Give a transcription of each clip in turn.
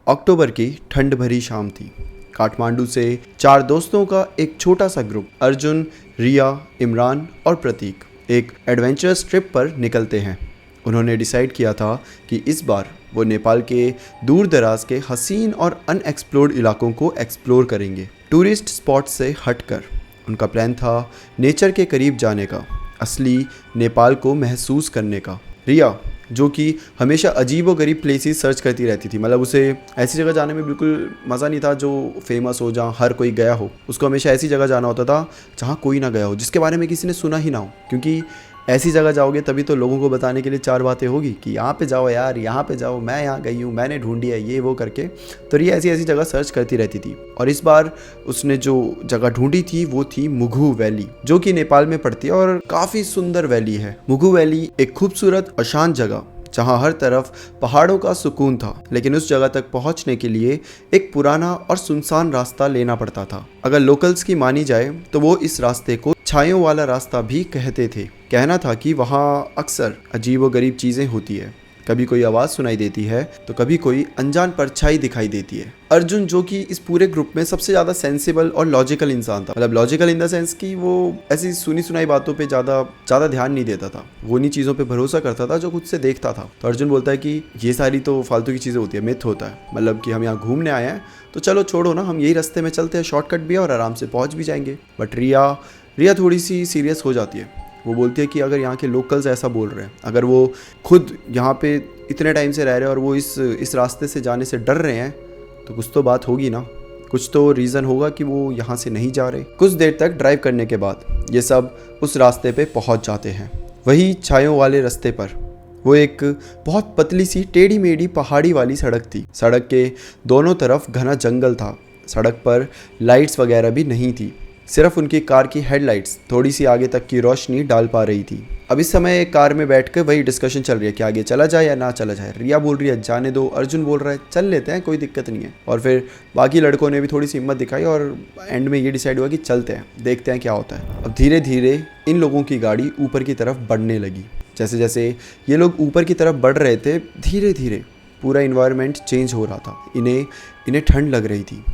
अक्टूबर की ठंड भरी शाम थी। काठमांडू से 4 दोस्तों का एक छोटा सा ग्रुप अर्जुन, रिया, इमरान और प्रतीक एक एडवेंचरस ट्रिप पर निकलते हैं। उन्होंने डिसाइड किया था कि इस बार वो नेपाल के दूर दराज के हसीन और अनएक्सप्लोर्ड इलाकों को एक्सप्लोर करेंगे। टूरिस्ट स्पॉट से हटकर उनका प्लान था नेचर के करीब जाने का, असली नेपाल को महसूस करने का। रिया, जो कि हमेशा अजीब व गरीब प्लेसेस सर्च करती रहती थी, मतलब उसे ऐसी जगह जाने में बिल्कुल मज़ा नहीं था जो फेमस हो, जहाँ हर कोई गया हो। उसको हमेशा ऐसी जगह जाना होता था जहाँ कोई ना गया हो, जिसके बारे में किसी ने सुना ही ना हो, क्योंकि ऐसी जगह जाओगे तभी तो लोगों को बताने के लिए 4 बातें होगी कि यहाँ पे जाओ यार, यहाँ पे जाओ, मैं यहाँ गई हूँ, मैंने ढूंढी है, ये वो करके। तो रिया ऐसी ऐसी जगह सर्च करती रहती थी और इस बार उसने जो जगह ढूंढी थी वो थी मुगु वैली, जो कि नेपाल में पड़ती है और काफ़ी सुंदर वैली है। मुगु वैली एक खूबसूरत अशांत जगह जहाँ हर तरफ पहाड़ों का सुकून था, लेकिन उस जगह तक पहुँचने के लिए एक पुराना और सुनसान रास्ता लेना पड़ता था। अगर लोकल्स की मानी जाए तो वो इस रास्ते को छायों वाला रास्ता भी कहते थे। कहना था कि वहाँ अक्सर अजीब व गरीब चीज़ें होती है, कभी कोई आवाज़ सुनाई देती है तो कभी कोई अनजान परछाई दिखाई देती है। अर्जुन, जो कि इस पूरे ग्रुप में सबसे ज़्यादा सेंसिबल और लॉजिकल इंसान था, मतलब लॉजिकल इन द सेंस कि वो ऐसी सुनी सुनाई बातों पे ज़्यादा ध्यान नहीं देता था, वो उन्हीं चीज़ों पे भरोसा करता था जो खुद से देखता था। तो अर्जुन बोलता है कि ये सारी तो फालतू की चीज़ें होती है, मिथ होता है, मतलब कि हम यहाँ घूमने आए हैं तो चलो छोड़ो ना, हम यही रास्ते में चलते हैं, शॉर्टकट भी है और आराम से पहुँच भी जाएंगे। बट रिया थोड़ी सी सीरियस हो जाती है। वो बोलती है कि अगर यहाँ के लोकल्स ऐसा बोल रहे हैं, अगर वो खुद यहाँ पे इतने टाइम से रह रहे हैं और वो इस रास्ते से जाने से डर रहे हैं, तो कुछ तो बात होगी ना, कुछ तो रीज़न होगा कि वो यहाँ से नहीं जा रहे। कुछ देर तक ड्राइव करने के बाद ये सब उस रास्ते पे पहुँच जाते हैं। वही छायों वाले रास्ते पर वो एक बहुत पतली सी टेढ़ी मेढ़ी पहाड़ी वाली सड़क थी। सड़क के दोनों तरफ घना जंगल था। सड़क पर लाइट्स वगैरह भी नहीं थी, सिर्फ उनकी कार की हेडलाइट्स थोड़ी सी आगे तक की रोशनी डाल पा रही थी। अब इस समय कार में बैठकर वही डिस्कशन चल रही है कि आगे चला जाए या ना चला जाए। रिया बोल रही है जाने दो, अर्जुन बोल रहा है चल लेते हैं, कोई दिक्कत नहीं है। और फिर बाकी लड़कों ने भी थोड़ी सी हिम्मत दिखाई और एंड में ये डिसाइड हुआ कि चलते हैं, देखते हैं क्या होता है। अब धीरे धीरे इन लोगों की गाड़ी ऊपर की तरफ बढ़ने लगी। जैसे जैसे ये लोग ऊपर की तरफ बढ़ रहे थे, धीरे धीरे पूरा इन्वायरमेंट चेंज हो रहा था। इन्हें ठंड लग रही थी।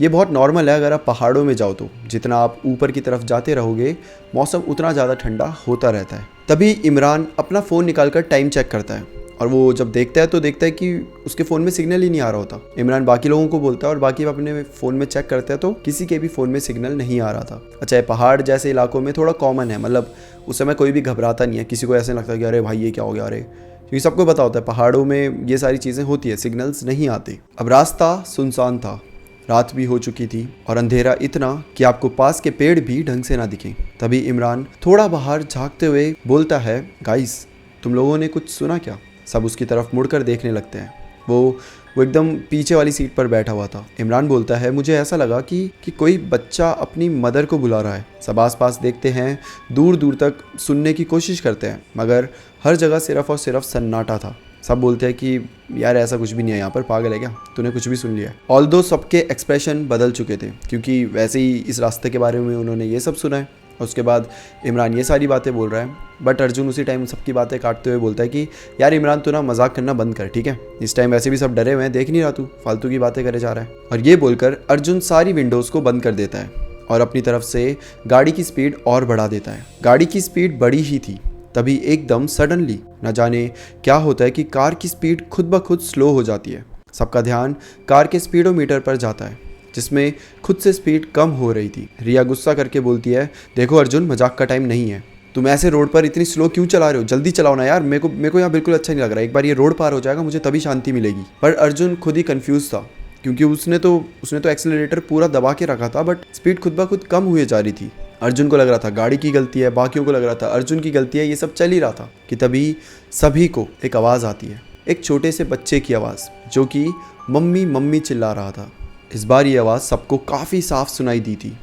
ये बहुत नॉर्मल है, अगर आप पहाड़ों में जाओ तो जितना आप ऊपर की तरफ जाते रहोगे मौसम उतना ज़्यादा ठंडा होता रहता है। तभी इमरान अपना फ़ोन निकालकर टाइम चेक करता है और वो जब देखता है तो देखता है कि उसके फ़ोन में सिग्नल ही नहीं आ रहा होता। इमरान बाकी लोगों को बोलता है और बाकी अपने फ़ोन में चेक करते हैं तो किसी के भी फ़ोन में सिग्नल नहीं आ रहा था। अच्छा, पहाड़ जैसे इलाकों में थोड़ा कॉमन है, मतलब उस समय कोई भी घबराता नहीं है, किसी को ऐसे लगता कि अरे भाई ये क्या हो गया, अरे, क्योंकि सबको पता होता है पहाड़ों में ये सारी चीज़ें होती है, सिग्नल्स नहीं आते। अब रास्ता सुनसान था, रात भी हो चुकी थी और अंधेरा इतना कि आपको पास के पेड़ भी ढंग से ना दिखें। तभी इमरान थोड़ा बाहर झांकते हुए बोलता है, गाइस तुम लोगों ने कुछ सुना क्या? सब उसकी तरफ मुड़कर देखने लगते हैं। वो एकदम पीछे वाली सीट पर बैठा हुआ था। इमरान बोलता है, मुझे ऐसा लगा कि कोई बच्चा अपनी मदर को बुला रहा है। सब आसपास देखते हैं, दूर दूर तक सुनने की कोशिश करते हैं, मगर हर जगह सिर्फ और सिर्फ सन्नाटा था। सब बोलते हैं कि यार ऐसा कुछ भी नहीं है यहाँ पर, पागल है क्या, तूने कुछ भी सुन लिया है। ऑल्दो सबके एक्सप्रेशन बदल चुके थे, क्योंकि वैसे ही इस रास्ते के बारे में उन्होंने ये सब सुना है। और उसके बाद इमरान ये सारी बातें बोल रहा है, बट अर्जुन उसी टाइम सबकी बातें काटते हुए बोलता है कि यार इमरान तू ना मजाक करना बंद कर, ठीक है, इस टाइम वैसे भी सब डरे हुए हैं, देख नहीं रहा तू फालतू की बातें करे जा रहा है। और ये बोलकर अर्जुन सारी विंडोज़ को बंद कर देता है और अपनी तरफ से गाड़ी की स्पीड और बढ़ा देता है। गाड़ी की स्पीड बढ़ी ही थी, तभी एकदम सडनली न जाने क्या होता है कि कार की स्पीड खुद ब खुद स्लो हो जाती है। सबका ध्यान कार के स्पीडोमीटर पर जाता है, जिसमें खुद से स्पीड कम हो रही थी। रिया गुस्सा करके बोलती है, देखो अर्जुन, मजाक का टाइम नहीं है, तुम ऐसे रोड पर इतनी स्लो क्यों चला रहे हो, जल्दी चलाओ ना यार, मेरे को यहाँ बिल्कुल अच्छा नहीं लग रहा है, एक बार ये रोड पार हो जाएगा मुझे तभी शांति मिलेगी। पर अर्जुन खुद ही कंफ्यूज था, क्योंकि उसने तो एक्सेलरेटर पूरा दबा के रखा था, बट स्पीड खुद ब खुद कम हुए जा रही थी। अर्जुन को लग रहा था गाड़ी की गलती है, बाकियों को लग रहा था अर्जुन की गलती है, ये सब चल ही रहा था कि तभी सभी को एक आवाज़ आती है, एक छोटे से बच्चे की आवाज़, जो कि मम्मी मम्मी चिल्ला रहा था। इस बार ये आवाज़ सबको काफ़ी साफ सुनाई दी थी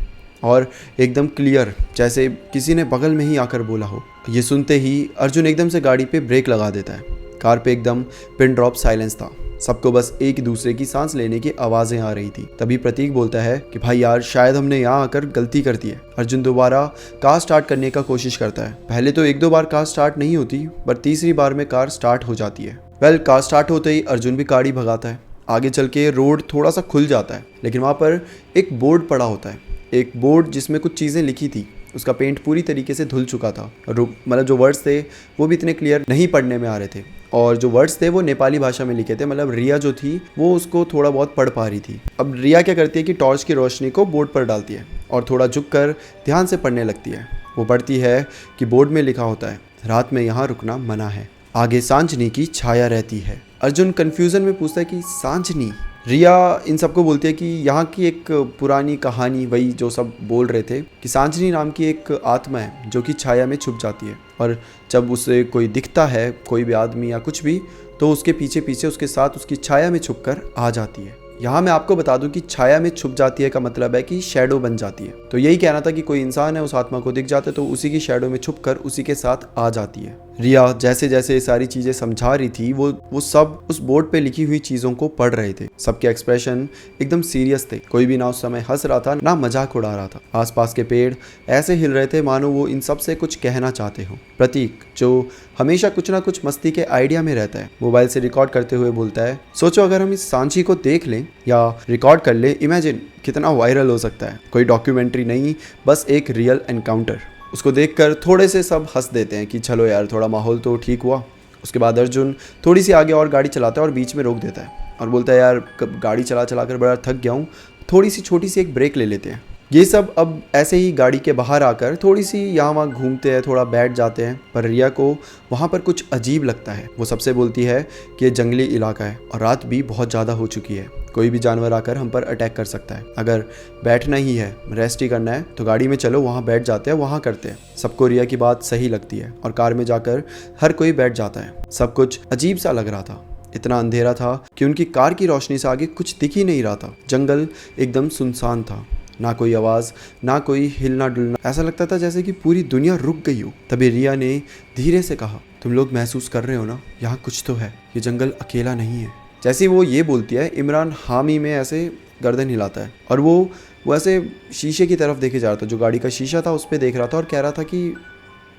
और एकदम क्लियर, जैसे किसी ने बगल में ही आकर बोला हो। ये सुनते ही अर्जुन एकदम से गाड़ी पे ब्रेक लगा देता है। कार पे एकदम पिन ड्रॉप साइलेंस था, सबको बस एक दूसरे की सांस लेने की आवाज़ें आ रही थी। तभी प्रतीक बोलता है कि भाई यार शायद हमने यहाँ आकर गलती कर दी है। अर्जुन दोबारा कार स्टार्ट करने का कोशिश करता है। पहले तो 1-2 बार कार स्टार्ट नहीं होती, पर तीसरी बार में कार स्टार्ट हो जाती है। कार स्टार्ट होते ही अर्जुन भी गाड़ी भगाता है। आगे चल के रोड थोड़ा सा खुल जाता है, लेकिन वहाँ पर एक बोर्ड पड़ा होता है, एक बोर्ड जिसमें कुछ चीज़ें लिखी थी। उसका पेंट पूरी तरीके से धुल चुका था और मतलब जो वर्ड्स थे वो भी इतने क्लियर नहीं पढ़ने में आ रहे थे, और जो वर्ड्स थे वो नेपाली भाषा में लिखे थे। मतलब रिया जो थी वो उसको थोड़ा बहुत पढ़ पा रही थी। अब रिया क्या करती है कि टॉर्च की रोशनी को बोर्ड पर डालती है और थोड़ा झुककर ध्यान से पढ़ने लगती है। वो पढ़ती है कि बोर्ड में लिखा होता है, रात में यहाँ रुकना मना है, आगे सांझनी की छाया रहती है। अर्जुन कन्फ्यूज़न में पूछता है कि सांझनी। रिया इन सबको बोलती है कि यहाँ की एक पुरानी कहानी, वही जो सब बोल रहे थे कि सांझनी नाम की एक आत्मा है जो कि छाया में छुप जाती है, और जब उसे कोई दिखता है, कोई भी आदमी या कुछ भी, तो उसके पीछे पीछे उसके साथ उसकी छाया में छुपकर आ जाती है। यहाँ मैं आपको बता दूं कि छाया में छुप जाती है का मतलब है कि शैडो बन जाती है। तो यही कहना था कि कोई इंसान है, उस आत्मा को दिख जाता है तो उसी की शैडो में छुपकर उसी के साथ आ जाती है। रिया जैसे जैसे ये सारी चीज़ें समझा रही थी, वो सब उस बोर्ड पे लिखी हुई चीज़ों को पढ़ रहे थे। सबके एक्सप्रेशन एकदम सीरियस थे, कोई भी ना उस समय हंस रहा था ना मजाक उड़ा रहा था। आसपास के पेड़ ऐसे हिल रहे थे मानो वो इन सब से कुछ कहना चाहते हो। प्रतीक, जो हमेशा कुछ ना कुछ मस्ती के आइडिया में रहता है, मोबाइल से रिकॉर्ड करते हुए बोलता है, सोचो अगर हम इस सांची को देख लें या रिकॉर्ड कर ले, इमेजिन कितना वायरल हो सकता है। कोई डॉक्यूमेंट्री नहीं, बस एक रियल एनकाउंटर। उसको देखकर थोड़े से सब हंस देते हैं कि चलो यार, थोड़ा माहौल तो ठीक हुआ। उसके बाद अर्जुन थोड़ी सी आगे और गाड़ी चलाता है और बीच में रोक देता है और बोलता है, यार गाड़ी चला चला कर बड़ा थक गया हूँ, थोड़ी सी छोटी सी एक ब्रेक ले लेते हैं। ये सब अब ऐसे ही गाड़ी के बाहर आकर थोड़ी सी यहाँ वहाँ घूमते हैं, थोड़ा बैठ जाते हैं, पर रिया को वहाँ पर कुछ अजीब लगता है। वो सबसे बोलती है कि ये जंगली इलाका है और रात भी बहुत ज़्यादा हो चुकी है, कोई भी जानवर आकर हम पर अटैक कर सकता है। अगर बैठना ही है, रेस्ट ही करना है, तो गाड़ी में चलो, वहाँ बैठ जाते हैं, वहाँ करते हैं। सबको रिया की बात सही लगती है और कार में जाकर हर कोई बैठ जाता है। सब कुछ अजीब सा लग रहा था। इतना अंधेरा था कि उनकी कार की रोशनी से आगे कुछ दिख ही नहीं रहा था। जंगल एकदम सुनसान था, ना कोई आवाज़, ना कोई हिलना डुलना। ऐसा लगता था जैसे कि पूरी दुनिया रुक गई हो। तभी रिया ने धीरे से कहा, तुम लोग महसूस कर रहे हो ना, यहाँ कुछ तो है, ये जंगल अकेला नहीं है। जैसे वो ये बोलती है, इमरान हामी में ऐसे गर्दन हिलाता है और वो ऐसे शीशे की तरफ देखे जा रहा था, जो गाड़ी का शीशा था उस पर देख रहा था और कह रहा था कि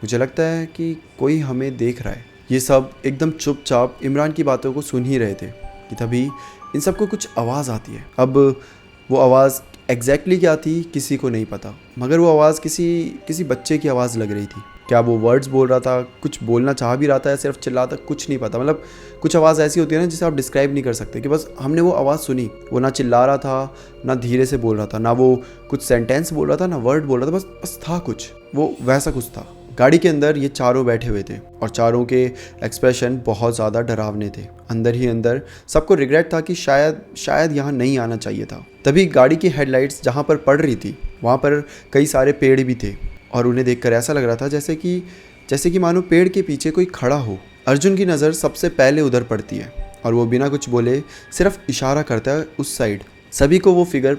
मुझे लगता है कि कोई हमें देख रहा है। ये सब एकदम चुपचाप इमरान की बातों को सुन ही रहे थे कि तभी इन सबको कुछ आवाज़ आती है। अब वो आवाज़ एग्जैक्टली क्या थी किसी को नहीं पता, मगर वो आवाज़ किसी बच्चे की आवाज़ लग रही थी। क्या वो वर्ड्स बोल रहा था, कुछ बोलना चाह भी रहा था या सिर्फ चिल्लाता, कुछ नहीं पता। मतलब कुछ आवाज़ ऐसी होती है ना जिसे आप डिस्क्राइब नहीं कर सकते, कि बस हमने वो आवाज़ सुनी। वो ना चिल्ला रहा था, ना धीरे से बोल रहा था, ना वो कुछ सेंटेंस बोल रहा था, ना वर्ड बोल रहा था, बस था कुछ, वो वैसा कुछ था। गाड़ी के अंदर ये चारों बैठे हुए थे और चारों के एक्सप्रेशन बहुत ज़्यादा डरावने थे। अंदर ही अंदर सबको रिग्रेट था कि शायद यहाँ नहीं आना चाहिए था। तभी गाड़ी की हेडलाइट्स जहाँ पर पड़ रही थी, वहाँ पर कई सारे पेड़ भी थे और उन्हें देखकर ऐसा लग रहा था जैसे कि मानो पेड़ के पीछे कोई खड़ा हो। अर्जुन की नज़र सबसे पहले उधर पड़ती है और वो बिना कुछ बोले सिर्फ इशारा करता है उस साइड। सभी को वो फिगर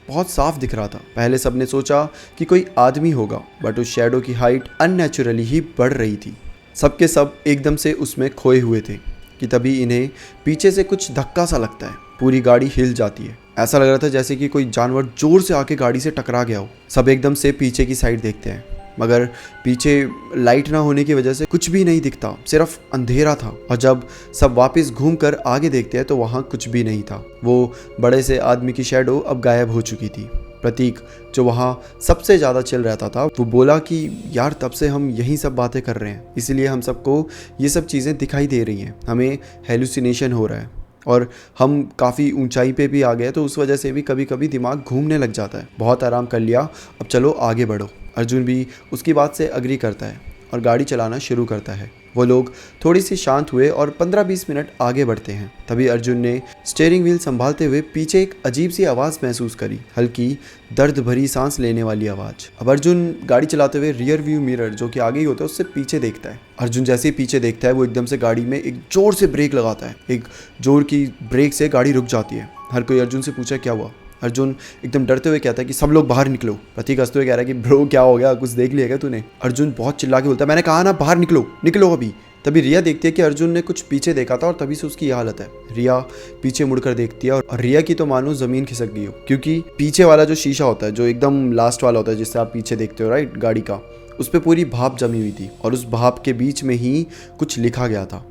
बहुत साफ दिख रहा था। पहले सबने सोचा कि कोई आदमी होगा, बट उस शैडो की हाइट अननेचुरली ही बढ़ रही थी। सबके सब एकदम से उसमें खोए हुए थे कि तभी इन्हें पीछे से कुछ धक्का सा लगता है। पूरी गाड़ी हिल जाती है। ऐसा लग रहा था जैसे कि कोई जानवर जोर से आके गाड़ी से टकरा गया हो। सब एकदम से पीछे की साइड देखते हैं, मगर पीछे लाइट ना होने की वजह से कुछ भी नहीं दिखता, सिर्फ अंधेरा था। और जब सब वापस घूमकर आगे देखते हैं तो वहाँ कुछ भी नहीं था। वो बड़े से आदमी की शैडो अब गायब हो चुकी थी। प्रतीक, जो वहाँ सबसे ज़्यादा चिल रहता था, वो बोला कि यार तब से हम यही सब बातें कर रहे हैं, इसीलिए हम सबको ये सब चीज़ें दिखाई दे रही हैं, हमें हेलुसिनेशन हो रहा है और हम काफ़ी ऊंचाई पे भी आ गए, तो उस वजह से भी कभी कभी दिमाग घूमने लग जाता है। बहुत आराम कर लिया, अब चलो आगे बढ़ो। अर्जुन भी उसकी बात से अग्री करता है और गाड़ी चलाना शुरू करता है। वो लोग थोड़ी सी शांत हुए और 15-20 मिनट आगे बढ़ते हैं। तभी अर्जुन ने स्टीयरिंग व्हील संभालते हुए पीछे एक अजीब सी आवाज़ महसूस करी, हल्की दर्द भरी सांस लेने वाली आवाज़। अब अर्जुन गाड़ी चलाते हुए रियर व्यू मिरर जो कि आगे ही होता है उससे पीछे देखता है। अर्जुन जैसे ही पीछे देखता है, वो एकदम से गाड़ी में एक जोर से ब्रेक लगाता है। एक जोर की ब्रेक से गाड़ी रुक जाती है। हर कोई अर्जुन से पूछा क्या हुआ। अर्जुन एकदम डरते हुए कहता है कि सब लोग बाहर निकलो। प्रतीक हंसते हुए कह रहा है कि ब्रो क्या हो गया, कुछ देख लिया क्या तूने। अर्जुन बहुत चिल्ला के बोलता है, मैंने कहा ना बाहर निकलो अभी। तभी रिया देखती है कि अर्जुन ने कुछ पीछे देखा था और तभी से उसकी यह हालत है। रिया पीछे मुड़कर देखती है और रिया की तो मानो जमीन खिसक गई हो, क्योंकि पीछे वाला जो शीशा होता है, जो एकदम लास्ट वाला होता है जिससे आप पीछे देखते हो राइट गाड़ी का, उस पर पूरी भाप जमी हुई थी और उस भाप के बीच में ही कुछ लिखा गया था।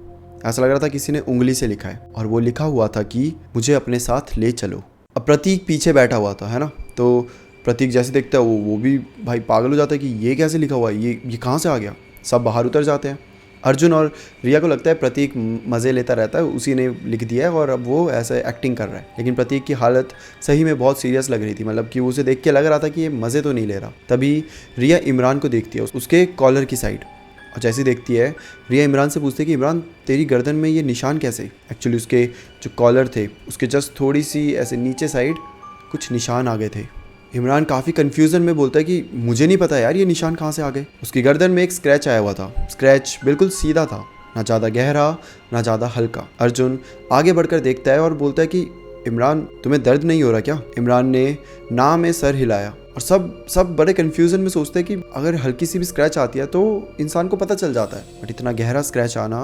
ऐसा लग रहा था किसी ने उंगली से लिखा है, और वो लिखा हुआ था कि मुझे अपने साथ ले चलो। अब प्रतीक पीछे बैठा हुआ था, है ना, तो प्रतीक जैसे देखता है वो भी भाई पागल हो जाता है कि ये कैसे लिखा हुआ है, ये कहाँ से आ गया। सब बाहर उतर जाते हैं। अर्जुन और रिया को लगता है प्रतीक मज़े लेता रहता है, उसी ने लिख दिया है और अब वो ऐसे एक्टिंग कर रहा है। लेकिन प्रतीक की हालत सही में बहुत सीरियस लग रही थी, मतलब कि उसे देख के लग रहा था कि ये मज़े तो नहीं ले रहा। तभी रिया इमरान को देखती है उसके कॉलर की साइड, और जैसे देखती है रिया इमरान से पूछती है कि इमरान तेरी गर्दन में ये निशान कैसे। एक्चुअली उसके जो कॉलर थे उसके जस्ट थोड़ी सी ऐसे नीचे साइड कुछ निशान आ गए थे। इमरान काफ़ी कन्फ्यूज़न में बोलता है कि मुझे नहीं पता यार ये निशान कहाँ से आ गए। उसकी गर्दन में एक स्क्रैच आया हुआ था। स्क्रैच बिल्कुल सीधा था, ना ज़्यादा गहरा ना ज़्यादा हल्का। अर्जुन आगे बढ़कर देखता है और बोलता है कि इमरान तुम्हें दर्द नहीं हो रहा क्या। इमरान ने ना में सर हिलाया, और सब बड़े कन्फ्यूज़न में सोचते हैं कि अगर हल्की सी भी स्क्रैच आती है तो इंसान को पता चल जाता है, बट इतना गहरा स्क्रैच आना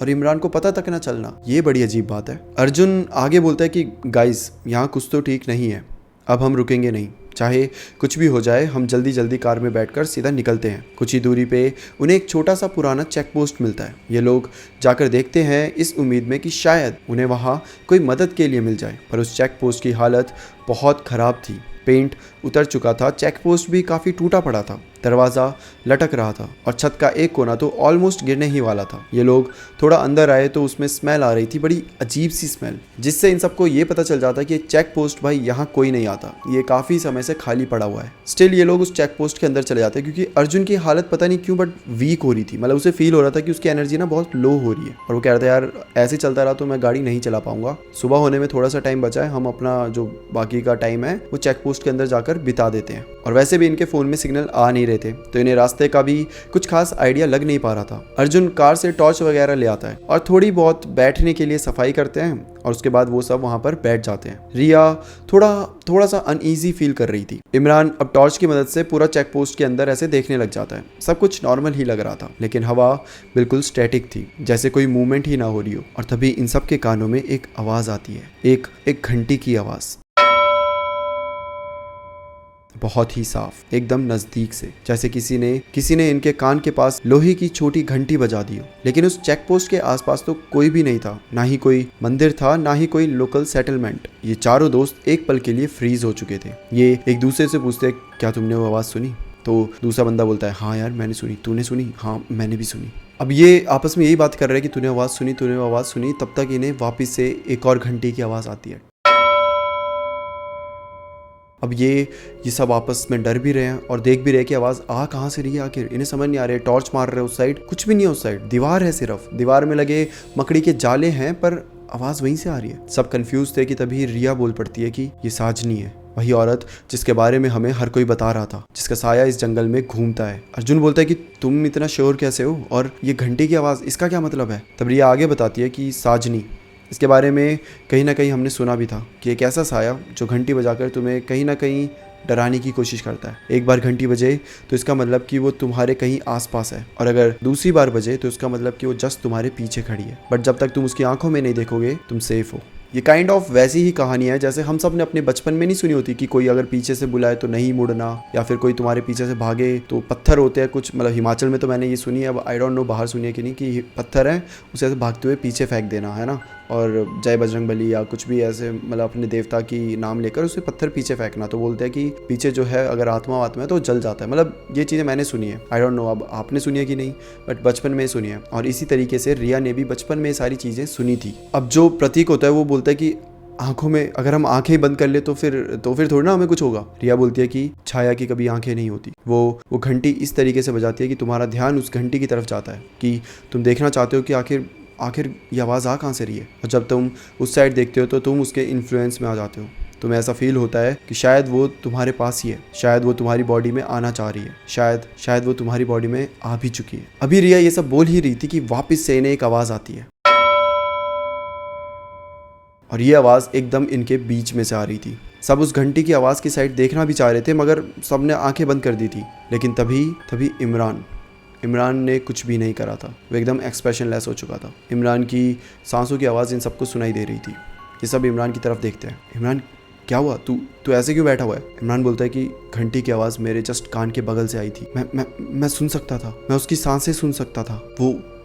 और इमरान को पता तक ना चलना, ये बड़ी अजीब बात है। अर्जुन आगे बोलता है कि गाइस यहाँ कुछ तो ठीक नहीं है, अब हम रुकेंगे नहीं, चाहे कुछ भी हो जाए हम जल्दी जल्दी कार में बैठकर सीधा निकलते हैं। कुछ ही दूरी पे उन्हें एक छोटा सा पुराना चेक पोस्ट मिलता है। ये लोग जाकर देखते हैं इस उम्मीद में कि शायद उन्हें वहाँ कोई मदद के लिए मिल जाए, पर उस चेक पोस्ट की हालत बहुत ख़राब थी। पेंट उतर चुका था, चेक पोस्ट भी काफ़ी टूटा पड़ा था, दरवाज़ा लटक रहा था और छत का एक कोना तो ऑलमोस्ट गिरने ही वाला था। ये लोग थोड़ा अंदर आए तो उसमें स्मेल आ रही थी, बड़ी अजीब सी स्मेल, जिससे इन सबको ये पता चल जाता कि चेक पोस्ट भाई यहाँ कोई नहीं आता, ये काफ़ी समय से खाली पड़ा हुआ है। स्टिल ये लोग उस चेक पोस्ट के अंदर चले जाते हैं क्योंकि अर्जुन की हालत पता नहीं क्यों बट वीक हो रही थी, मतलब उसे फील हो रहा था कि उसकी एनर्जी ना बहुत लो हो रही है, और वो कह रहा था यार ऐसे चलता रहा तो मैं गाड़ी नहीं चला पाऊंगा, सुबह होने में थोड़ा सा टाइम बचा है, हम अपना जो बाकी का टाइम है वो चेक पोस्ट के अंदर जाकर बिता देते हैं। और वैसे भी इनके फ़ोन में सिग्नल आ नहीं रहे थे तो इन्हें रास्ते का भी कुछ खास आइडिया लग नहीं पा रहा था। अर्जुन कार से टॉर्च वगैरह ले आता है और थोड़ी बहुत बैठने के लिए सफाई करते हैं, और उसके बाद वो सब वहाँ पर बैठ जाते हैं। रिया थोड़ा सा अनईजी फील कर रही थी। इमरान अब टॉर्च की मदद से पूरा चेक पोस्ट के अंदर ऐसे देखने लग जाता है। सब कुछ नॉर्मल ही लग रहा था, लेकिन हवा बिल्कुल स्टैटिक थी, जैसे कोई मूवमेंट ही ना हो रही हो। और तभी इन सब के कानों में एक आवाज़ आती है, एक घंटी की आवाज़, बहुत ही साफ, एकदम नजदीक से, जैसे किसी ने इनके कान के पास लोहे की छोटी घंटी बजा दी हो। लेकिन उस चेक पोस्ट के आसपास तो कोई भी नहीं था, ना ही कोई मंदिर था, ना ही कोई लोकल सेटलमेंट। ये चारों दोस्त एक पल के लिए फ्रीज हो चुके थे। ये एक दूसरे से पूछते क्या तुमने वो आवाज़ सुनी? तो दूसरा बंदा बोलता है हाँ यार मैंने सुनी। तूने सुनी? हाँ मैंने भी सुनी। अब ये आपस में यही बात कर रहे हैं कि तूने आवाज़ सुनी, तूने आवाज़ सुनी। तब तक इन्हें वापस से एक और घंटी की आवाज़ आती है। अब ये सब आपस में डर भी रहे हैं और देख भी रहे कि आवाज़ आ कहाँ से रही है आखिर। इन्हें समझ नहीं आ रहा है, टॉर्च मार रहे हैं उस साइड, कुछ भी नहीं है उस साइड, दीवार है, सिर्फ दीवार में लगे मकड़ी के जाले हैं, पर आवाज़ वहीं से आ रही है। सब कंफ्यूज थे कि तभी रिया बोल पड़ती है कि ये साजनी है, वही औरत जिसके बारे में हमें हर कोई बता रहा था, जिसका साया इस जंगल में घूमता है। अर्जुन बोलता है कि तुम इतना श्योर कैसे हो, और ये घंटे की आवाज़ इसका क्या मतलब है? तब रिया आगे बताती है कि साजनी, इसके बारे में कहीं ना कहीं हमने सुना भी था कि एक ऐसा साया जो घंटी बजाकर तुम्हें कहीं ना कहीं डराने की कोशिश करता है। एक बार घंटी बजे तो इसका मतलब कि वो तुम्हारे कहीं आसपास है, और अगर दूसरी बार बजे तो इसका मतलब कि वो जस्ट तुम्हारे पीछे खड़ी है, बट जब तक तुम उसकी आंखों में नहीं देखोगे तुम सेफ हो। ये काइंड ऑफ वैसी ही कहानी है जैसे हम सब ने अपने बचपन में नहीं सुनी होती कि कोई अगर पीछे से बुलाए तो नहीं मुड़ना, या फिर कोई तुम्हारे पीछे से भागे तो पत्थर होते हैं कुछ, मतलब हिमाचल में तो मैंने ये सुनी है, अब आई डोंट नो बाहर सुनी है कि नहीं, कि पत्थर है उसे ऐसे भागते हुए पीछे फेंक देना, है ना, और जय बजरंगबली या कुछ भी ऐसे, मतलब अपने देवता की नाम लेकर उसे पत्थर पीछे फेंकना, तो बोलते हैं कि पीछे जो है अगर आत्मा है तो जल जाता है। मतलब ये चीज़ें मैंने सुनी है, आई डोंट नो अब आपने सुनी है कि नहीं, बट बचपन में सुनी है। और इसी तरीके से रिया ने भी बचपन में सारी चीज़ें सुनी थी। अब जो प्रतीक होता है वो बोलता है कि आंखों में अगर हम आंखें बंद कर ले तो फिर थोड़ी ना हमें कुछ होगा। रिया बोलती है कि छाया की कभी आंखें नहीं होती। वो घंटी इस तरीके से बजाती है कि तुम्हारा ध्यान उस घंटी की तरफ जाता है, कि तुम देखना चाहते हो कि आखिर ये आवाज़ आ कहाँ से रही है, और जब तुम उस साइड देखते हो तो तुम उसके इन्फ्लुएंस में आ जाते हो। तुम्हें ऐसा फील होता है कि शायद वो तुम्हारे पास ही है, शायद वो तुम्हारी बॉडी में आना चाह रही है, शायद वो तुम्हारी बॉडी में आ भी चुकी है। अभी रिया ये सब बोल ही रही थी कि वापस से इन्हें एक आवाज़ आती है, और ये आवाज़ एकदम इनके बीच में से आ रही थी। सब उस घंटी की आवाज़ की साइड देखना भी चाह रहे थे, मगर सब ने आंखें बंद कर दी थी। लेकिन तभी इमरान ने कुछ भी नहीं करा था, वो एकदम एक्सप्रेशनलेस हो चुका था। इमरान की सांसों की आवाज़ इन सबको सुनाई दे रही थी। ये सब इमरान की तरफ देखते हैं। इमरान क्या हुआ, तू ऐसे क्यों बैठा हुआ है? इमरान बोलता है कि घंटी की आवाज़ मेरे जस्ट कान के बगल से आई थी, मैं सुन सकता था, मैं उसकी सांसें सुन सकता था,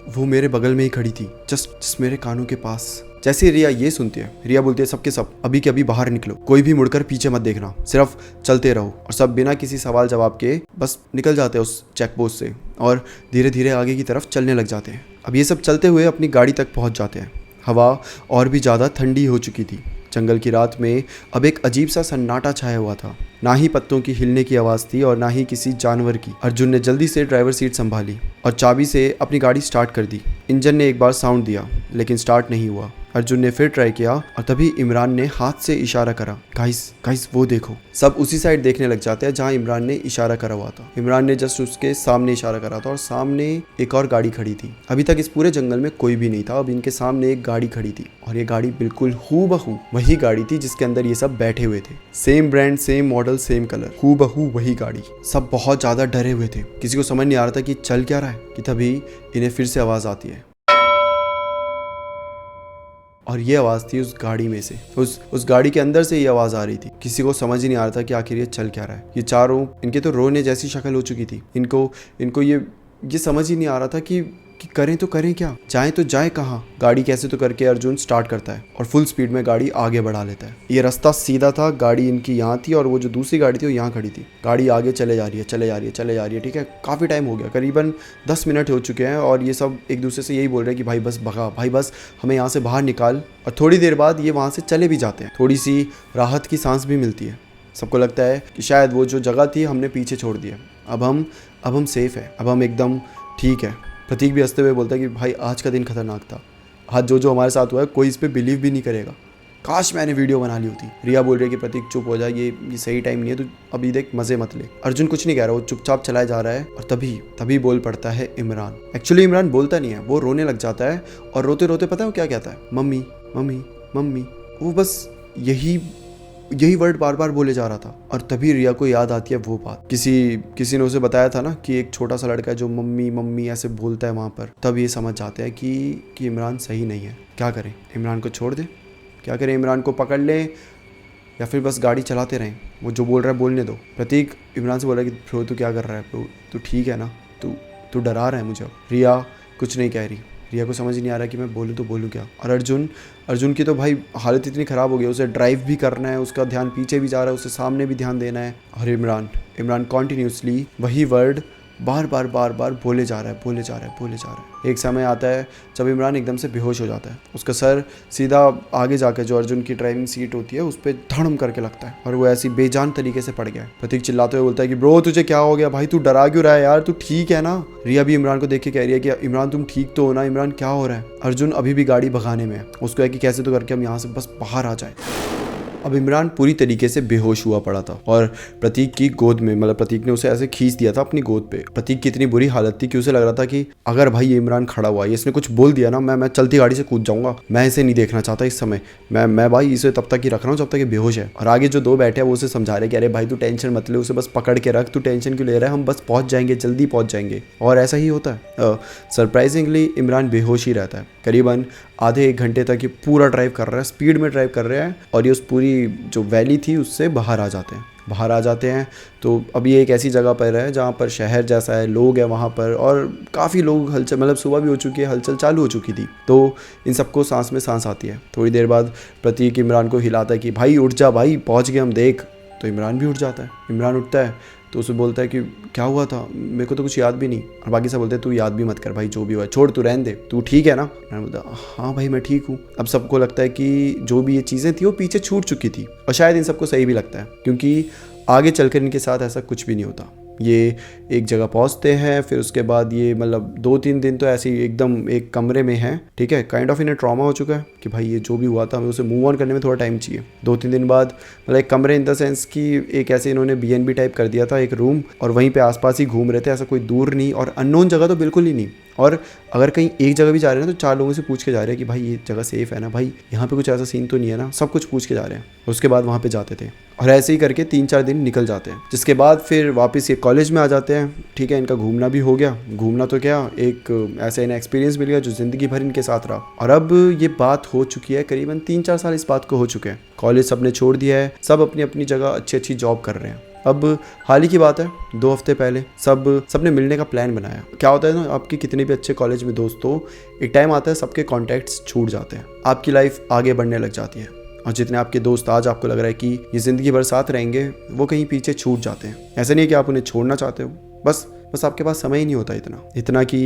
वो मेरे बगल में ही खड़ी थी, जस्ट मेरे कानों के पास। जैसे ही रिया ये सुनती है, रिया बोलती है सबके सब अभी के अभी बाहर निकलो, कोई भी मुड़कर पीछे मत देखना, सिर्फ चलते रहो। और सब बिना किसी सवाल जवाब के बस निकल जाते हैं उस चेक पोस्ट से और धीरे धीरे आगे की तरफ चलने लग जाते हैं। अब ये सब चलते हुए अपनी गाड़ी तक पहुंच जाते हैं। हवा और भी ज़्यादा ठंडी हो चुकी थी। जंगल की रात में अब एक अजीब सा सन्नाटा छाया हुआ था। ना ही पत्तों की हिलने की आवाज़ थी और ना ही किसी जानवर की। अर्जुन ने जल्दी से ड्राइवर सीट संभाली और चाबी से अपनी गाड़ी स्टार्ट कर दी। इंजन ने एक बार साउंड दिया लेकिन स्टार्ट नहीं हुआ। अर्जुन ने फिर ट्राई किया और तभी इमरान ने हाथ से इशारा करा, गाइस वो देखो। सब उसी साइड देखने लग जाते हैं जहां इमरान ने इशारा करा हुआ था। इमरान ने जस्ट उसके सामने इशारा करा था और सामने एक और गाड़ी खड़ी थी। अभी तक इस पूरे जंगल में कोई भी नहीं था, अब इनके सामने एक गाड़ी खड़ी थी और ये गाड़ी बिल्कुल हूबहू वही गाड़ी थी जिसके अंदर ये सब बैठे हुए थे। Same brand, same model, same colour, हूबहू वही गाड़ी। सब बहुत ज्यादा डरे हुए थे, किसी को समझ नहीं आ रहा था कि चल क्या रहा है कि तभी इन्हें फिर से आवाज आती है और ये आवाज़ थी उस गाड़ी में से, उस गाड़ी के अंदर से ये आवाज़ आ रही थी। किसी को समझ ही नहीं आ रहा था कि आखिर ये चल क्या रहा है। ये चारों, इनके तो रोने जैसी शक्ल हो चुकी थी। इनको ये समझ ही नहीं आ रहा था कि करें तो करें क्या, जाएं तो जाएं कहाँ। गाड़ी कैसे तो करके अर्जुन स्टार्ट करता है और फुल स्पीड में गाड़ी आगे बढ़ा लेता है। ये रास्ता सीधा था, गाड़ी इनकी यहाँ थी और वो जो दूसरी गाड़ी थी वो यहाँ खड़ी थी। गाड़ी आगे चले जा रही है। ठीक है, काफ़ी टाइम हो गया, करीबन 10 मिनट हो चुके हैं और ये सब एक दूसरे से यही बोल रहे हैं कि भाई बस भगा, भाई बस हमें यहाँ से बाहर निकाल। और थोड़ी देर बाद ये वहाँ से चले भी जाते हैं। थोड़ी सी राहत की सांस भी मिलती है। सबको लगता है कि शायद वो जो जगह थी हमने पीछे छोड़ दिया, अब हम सेफ है, अब हम एकदम ठीक है। प्रतीक भी हंसते हुए बोलता है कि भाई आज का दिन खतरनाक था, आज जो हमारे साथ हुआ है कोई इस पे बिलीव भी नहीं करेगा, काश मैंने वीडियो बना ली होती। रिया बोल रही है कि प्रतीक चुप हो जाए, ये सही टाइम नहीं है, तो अभी देख मजे मत ले। अर्जुन कुछ नहीं कह रहा, वो चुपचाप चलाया जा रहा है और तभी बोल पड़ता है इमरान। एक्चुअली इमरान बोलता नहीं है, वो रोने लग जाता है और रोते रोते पता है वो क्या कहता है, मम्मी मम्मी मम्मी। वो बस यही वर्ड बार बार बोले जा रहा था। और तभी रिया को याद आती है वो बात, किसी ने उसे बताया था ना कि एक छोटा सा लड़का है जो मम्मी मम्मी ऐसे बोलता है वहाँ पर। तब ये समझ जाते हैं कि इमरान सही नहीं है। क्या करें, इमरान को छोड़ दें, क्या करें, इमरान को पकड़ लें या फिर बस गाड़ी चलाते रहें, वो जो बोल रहा है बोलने दो। प्रतीक इमरान से बोल रहा है कि प्रो तू क्या कर रहा है, प्रो तू ठीक है ना, तू डरा रहा है मुझे। रिया कुछ नहीं कह रही, रिया को समझ नहीं आ रहा कि मैं बोलूँ तो बोलूँ क्या। और अर्जुन की तो भाई हालत इतनी ख़राब हो गई, उसे ड्राइव भी करना है, उसका ध्यान पीछे भी जा रहा है, उसे सामने भी ध्यान देना है। और इमरान कॉन्टीन्यूसली वही वर्ड बार बार बोले जा रहा है। एक समय आता है जब इमरान एकदम से बेहोश हो जाता है। उसका सर सीधा आगे जाकर जो अर्जुन की ड्राइविंग सीट होती है उस पर धड़म करके लगता है और वो ऐसी बेजान तरीके से पड़ गया है। प्रतीक चिल्लाते हुए बोलता है कि ब्रो तुझे क्या हो गया भाई, तू डरा क्यों रहा है यार, तू ठीक है ना। रिया भी इमरान को देख के कह रही है कि इमरान तुम ठीक तो हो ना, इमरान क्या हो रहा है। अर्जुन अभी भी गाड़ी भगाने में है, उसको है कि कैसे तो करके हम यहाँ से बस बाहर आ जाए। अब इमरान पूरी तरीके से बेहोश हुआ पड़ा था और प्रतीक की गोद में, मतलब प्रतीक ने उसे ऐसे खींच दिया था अपनी गोद पे। प्रतीक की इतनी बुरी हालत थी कि उसे लग रहा था कि अगर भाई ये इमरान खड़ा हुआ है, इसने कुछ बोल दिया ना, मैं चलती गाड़ी से कूद जाऊंगा, मैं इसे नहीं देखना चाहता इस समय। मैं भाई इसे तब तक ही रख रहा हूँ जब तक ये बेहोश है। और आगे जो दो बैठे हैं वो उसे समझा रहे कि अरे भाई तू टेंशन मत ले, उसे बस पकड़ के रख, तू टेंशन क्यों ले रहा है, हम बस पहुंच जाएंगे, जल्दी पहुंच जाएंगे। और ऐसा ही होता है। सरप्राइजिंगली इमरान बेहोश ही रहता है। करीबन आधे 1 घंटे तक ये पूरा ड्राइव कर रहा है, स्पीड में ड्राइव कर रहा है और ये उस पूरी जो वैली थी उससे बाहर आ जाते हैं। तो अभी एक ऐसी जगह पर है जहाँ पर शहर जैसा है, लोग हैं वहाँ पर और काफ़ी लोग हलचल, मतलब सुबह भी हो चुकी है, हलचल चालू हो चुकी थी। तो इन सबको सांस में सांस आती है। थोड़ी देर बाद प्रतीक इमरान को हिलाता है कि भाई उठ जा भाई, पहुँच गए हम देख। तो इमरान भी उठ जाता है। इमरान उठता है तो उसे बोलता है कि क्या हुआ था, मेरे को तो कुछ याद भी नहीं। और बाकी सब बोलते हैं तू याद भी मत कर भाई, जो भी हुआ छोड़, तू रहने दे, तू ठीक है ना। इमरान बोलता हाँ भाई मैं ठीक हूँ। अब सबको लगता है कि जो भी ये चीज़ें थी वो पीछे छूट चुकी थी और शायद इन सबको सही भी लगता है क्योंकि आगे चलकर इनके साथ ऐसा कुछ भी नहीं होता। ये एक जगह पहुंचते हैं, फिर उसके बाद ये मतलब 2-3 दिन तो ऐसे ही एकदम एक कमरे में हैं, ठीक है। काइंड ऑफ इन्हें ट्रॉमा हो चुका है कि भाई ये जो भी हुआ था हमें उसे मूव ऑन करने में थोड़ा टाइम चाहिए। 2-3 दिन बाद मतलब एक कमरे इन द सेंस कि एक ऐसे इन्होंने BNB टाइप कर दिया था, एक रूम, और वहीं पे आसपास ही घूम रहे थे, ऐसा कोई दूर नहीं और अननोन जगह तो बिल्कुल ही नहीं। और अगर कहीं एक जगह भी जा रहे हैं तो 4 लोगों से पूछ के जा रहे हैं कि भाई ये जगह सेफ़ है ना, भाई यहाँ पे कुछ ऐसा सीन तो नहीं है ना, सब कुछ पूछ के जा रहे हैं। उसके बाद वहाँ पे जाते थे और ऐसे ही करके 3-4 दिन निकल जाते हैं, जिसके बाद फिर वापस ये कॉलेज में आ जाते हैं। ठीक है, इनका घूमना भी हो गया, घूमना तो क्या, एक ऐसा इन्हें एक्सपीरियंस मिल गया जो ज़िंदगी भर इनके साथ रहा। और अब ये बात हो चुकी है, करीबन 3-4 साल इस बात को हो चुके हैं। कॉलेज सबने छोड़ दिया है, सब अपनी अपनी जगह अच्छी जॉब कर रहे हैं। अब हाल ही की बात है, 2 हफ्ते पहले सबने मिलने का प्लान बनाया। क्या होता है ना, आपके कितने भी अच्छे कॉलेज में दोस्त हो, एक टाइम आता है सबके कॉन्टैक्ट्स छूट जाते हैं, आपकी लाइफ आगे बढ़ने लग जाती है, और जितने आपके दोस्त आज आपको लग रहा है कि ये ज़िंदगी भर साथ रहेंगे, वो कहीं पीछे छूट जाते हैं। ऐसा नहीं है कि आप उन्हें छोड़ना चाहते हो, बस आपके पास समय ही नहीं होता इतना कि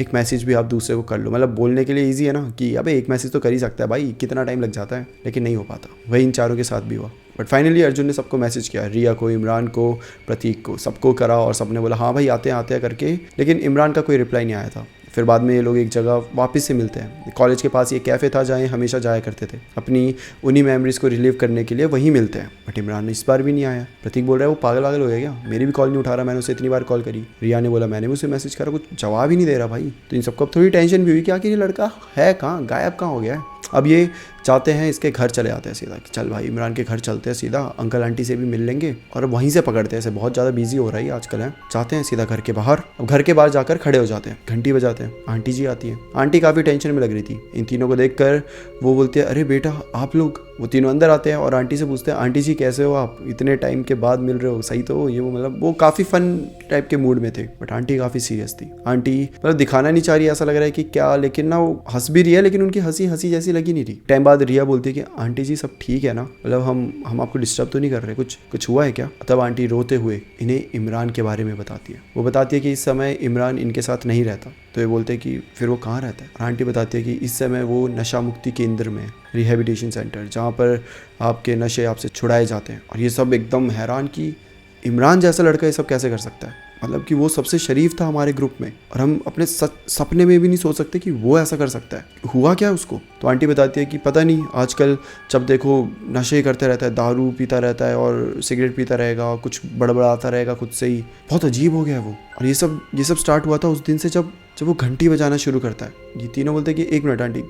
एक मैसेज भी आप दूसरे को कर लो। मतलब बोलने के लिए ईजी है ना कि अबे एक मैसेज तो कर ही सकता है भाई, कितना टाइम लग जाता है, लेकिन नहीं हो पाता। वही इन चारों के साथ भी हुआ। बट फाइनली अर्जुन ने सबको मैसेज किया, रिया को, इमरान को, प्रतीक को, सबको करा, और सबने बोला हाँ भाई आते हैं करके। लेकिन इमरान का कोई रिप्लाई नहीं आया था। फिर बाद में ये लोग एक जगह वापस से मिलते हैं। कॉलेज के पास ये कैफ़े था जहाँ हमेशा जाया करते थे, अपनी उन्हीं मेमोरीज़ को रिलीव करने के लिए वहीं मिलते हैं। बट इमरान इस बार भी नहीं आया। प्रतीक बोल रहा है वो पागल हो गया क्या, मेरी भी कॉल नहीं उठा रहा, मैंने उसे इतनी बार कॉल करी। रिया ने बोला मैंने भी उसे मैसेज करा, कुछ जवाब ही नहीं दे रहा भाई। तो इन सबको अब थोड़ी टेंशन भी हुई कि आखिर ये लड़का है कहाँ, गायब कहाँ हो गया है। अब ये चाहते हैं इसके घर चले आते हैं सीधा कि चल भाई इमरान के घर चलते हैं सीधा, अंकल आंटी से भी मिल लेंगे और वहीं से पकड़ते हैं। ऐसे बहुत ज़्यादा बिजी हो रहा है आजकल है। चाहते हैं सीधा घर के बाहर। अब घर के बाहर जाकर खड़े हो जाते हैं, घंटी बजाते हैं। आंटी जी आती है। आंटी काफ़ी टेंशन में लग रही थी। इन तीनों को देखकर वो बोलती है अरे बेटा आप लोग। वो तीनों अंदर आते हैं और आंटी से पूछते हैं आंटी जी कैसे हो आप, इतने टाइम के बाद मिल रहे हो, सही तो हो। ये वो मतलब वो काफ़ी फन टाइप के मूड में थे, बट आंटी काफ़ी सीरियस थी। आंटी मतलब दिखाना नहीं चाह रही, ऐसा लग रहा है कि क्या, लेकिन ना वो हंस भी रही है, लेकिन उनकी हंसी जैसी लगी नहीं रही। टाइम बाद रिया बोलती है कि आंटी जी सब ठीक है ना, मतलब हम आपको डिस्टर्ब तो नहीं कर रहे, कुछ हुआ है क्या। तब आंटी रोते हुए इन्हें इमरान के बारे में बताती है। वो बताती है कि इस समय इमरान इनके साथ नहीं रहता। तो ये बोलते हैं कि फिर वो कहाँ रहता है। और आंटी बताती है कि इस समय वो नशा मुक्ति केंद्र में, रिहेबिलिटेशन सेंटर, जहाँ पर आपके नशे आपसे छुड़ाए जाते हैं। और ये सब एकदम हैरान कि इमरान जैसा लड़का ये सब कैसे कर सकता है। मतलब कि वो सबसे शरीफ था हमारे ग्रुप में, और हम अपने सपने में भी नहीं सोच सकते कि वो ऐसा कर सकता है। हुआ क्या उसको। तो आंटी बताती है कि पता नहीं, आजकल जब देखो नशे करते रहता है, दारू पीता रहता है और सिगरेट पीता रहेगा, कुछ बड़बड़ाता रहेगा खुद से ही, बहुत अजीब हो गया है वो। और ये सब स्टार्ट हुआ था उस दिन से जब वो घंटी बजाना शुरू करता है। ये तीनों बोलते हैं कि 1 मिनट आंटी,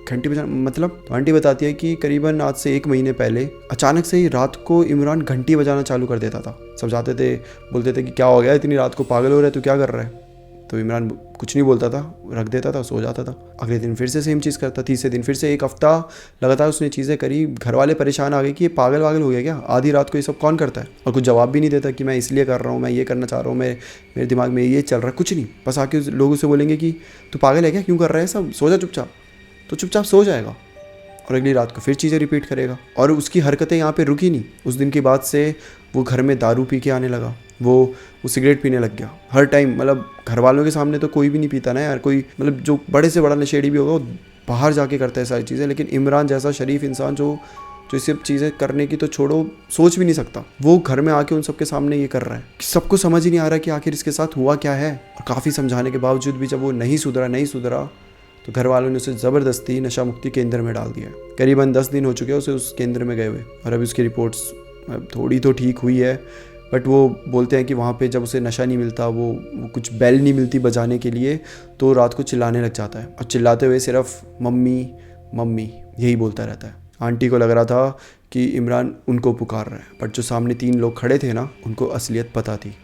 घंटी बजाना मतलब। तो आंटी बताती है कि करीबन आज से 1 महीने पहले अचानक से ही रात को इमरान घंटी बजाना चालू कर देता था। सब जाते थे, बोलते थे कि क्या हो गया, इतनी रात को पागल हो रहा है, तू क्या कर रहा है। तो इमरान कुछ नहीं बोलता था, रख देता था, सो जाता था। अगले दिन फिर से सेम चीज़ करता। तीसरे दिन फिर से 1 हफ्ता लगातार उसने चीज़ें करी। घर वाले परेशान आ गए कि ये पागल हो गया क्या, आधी रात को ये सब कौन करता है। और कुछ जवाब भी नहीं देता कि मैं इसलिए कर रहा हूँ, मैं ये करना चाह रहा हूँ, मेरे दिमाग में ये चल रहा है, कुछ नहीं। बस आके लोग उसे बोलेंगे कि तू पागल है क्या, क्यों कर रहा है सब, सो जा चुपचाप। तो चुपचाप सो जाएगा और अगली रात को फिर चीज़ें रिपीट करेगा। और उसकी हरकतें यहाँ पे रुकी नहीं। उस दिन के बाद से वो घर में दारू पी के आने लगा, वो सिगरेट पीने लग गया हर टाइम। मतलब घर वालों के सामने तो कोई भी नहीं पीता ना यार, कोई मतलब जो बड़े से बड़ा नशेड़ी भी होगा वो बाहर जाके करता है सारी चीज़ें। लेकिन इमरान जैसा शरीफ इंसान जो ये सब चीज़ें करने की तो छोड़ो, सोच भी नहीं सकता, वो घर में आके उन सबके सामने ये कर रहा है। सबको समझ ही नहीं आ रहा कि आखिर इसके साथ हुआ क्या है। और काफ़ी समझाने के बावजूद भी जब वो नहीं सुधरा तो घर वालों ने उसे ज़बरदस्ती नशा मुक्ति केंद्र में डाल दिया। करीबन 10 दिन हो चुके हैं उसे उस केंद्र में गए हुए, और अभी उसकी रिपोर्ट्स थोड़ी तो ठीक हुई है। बट वो बोलते हैं कि वहाँ पे जब उसे नशा नहीं मिलता, वो कुछ बेल नहीं मिलती बजाने के लिए, तो रात को चिल्लाने लग जाता है। और चिल्लाते हुए सिर्फ मम्मी मम्मी यही बोलता रहता है। आंटी को लग रहा था कि इमरान उनको पुकार रहा है, बट जो सामने 3 लोग खड़े थे ना, उनको असलियत पता थी।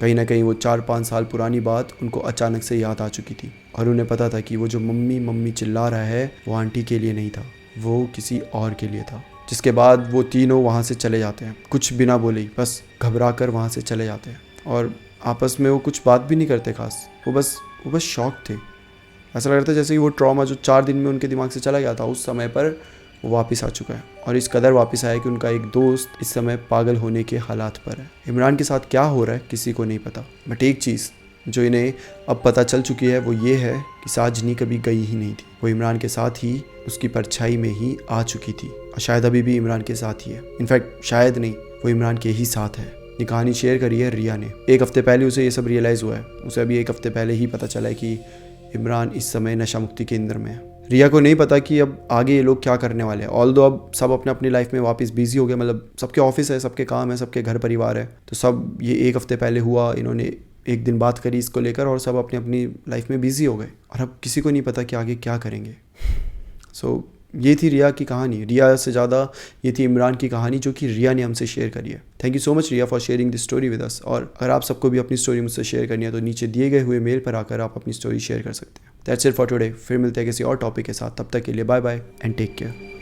कहीं ना कहीं वो 4-5 साल पुरानी बात उनको अचानक से याद आ चुकी थी। और उन्हें पता था कि वो जो मम्मी मम्मी चिल्ला रहा है वो आंटी के लिए नहीं था, वो किसी और के लिए था। जिसके बाद वो तीनों वहाँ से चले जाते हैं, कुछ बिना बोले ही, बस घबरा कर वहाँ से चले जाते हैं। और आपस में वो कुछ बात भी नहीं करते खास, वो बस शॉक थे। ऐसा लग रहा था जैसे कि वो ट्रॉमा जो 4 दिन में उनके दिमाग से चला गया था, उस समय पर वो वापस आ चुका है। और इस कदर वापस आया कि उनका एक दोस्त इस समय पागल होने के हालात पर है। इमरान के साथ क्या हो रहा है किसी को नहीं पता, बट एक चीज़ जो इन्हें अब पता चल चुकी है वो ये है कि साजनी कभी गई ही नहीं थी। वो इमरान के साथ ही, उसकी परछाई में ही आ चुकी थी, और शायद अभी भी इमरान के साथ ही है। इनफैक्ट शायद नहीं, वो इमरान के ही साथ है। ये कहानी शेयर करी है रिया ने। 1 हफ्ते पहले उसे ये सब रियलाइज़ हुआ है। उसे अभी 1 हफ्ते पहले ही पता चला है कि इमरान इस समय नशा मुक्ति केंद्र में है। रिया को नहीं पता कि अब आगे ये लोग क्या करने वाले हैं। ऑल्दो अब सब अपने अपनी लाइफ में वापस बिजी हो गए, मतलब सबके ऑफिस है, सबके काम है, सबके घर परिवार है। तो सब ये 1 हफ्ते पहले हुआ, इन्होंने 1 दिन बात करी इसको लेकर, और सब अपनी अपनी लाइफ में बिजी हो गए। और अब किसी को नहीं पता कि आगे क्या करेंगे। सो ये थी रिया की कहानी। रिया से ज़्यादा ये थी इमरान की कहानी, जो कि रिया ने हमसे शेयर करी है। Thank you so much Riya for sharing this story with us. और अगर आप सबको भी अपनी स्टोरी मुझसे शेयर करनी है तो नीचे दिए गए हुए मेल पर आकर आप अपनी स्टोरी शेयर कर सकते हैं। That's it for today. फिर मिलते हैं किसी और टॉपिक के साथ। तब तक के लिए bye bye and take care.